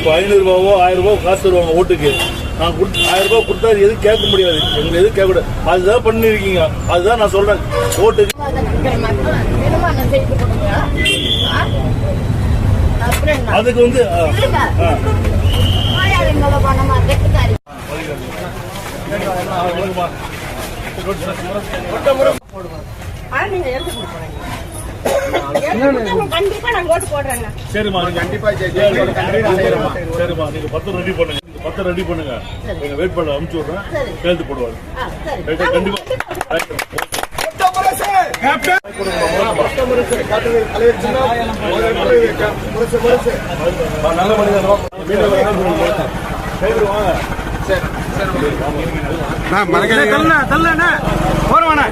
இப்போ 500 ரூபாவோ 1000 ரூபாவோ காசு தருவாங்க ஓட்டுக்கு. நான் 1000 ரூபாய் கொடுத்தா எதுவும் கேட்க முடியாது, எங்களை எதுவும் கேட்கக்கூடாது. அதுதான் பண்ணிருக்கீங்க, அதுதான் நான் சொல்றேன். ஓட்டுக்கு அதுக்கு வந்து கண்டிப்பா நாங்க ஓட்டு போடுறேங்க. சரிம்மா, கண்டிப்பா சரிம்மா, நீங்க 10 ரெடி பண்ணுங்க, 10 ரெடி பண்ணுங்க. எங்க வேட்பாளர் அனுப்பிச்சு விடுறேன், கையெழுத்து போடுவாரு. கண்டிப்பா நல்ல மனிதன் போறவானா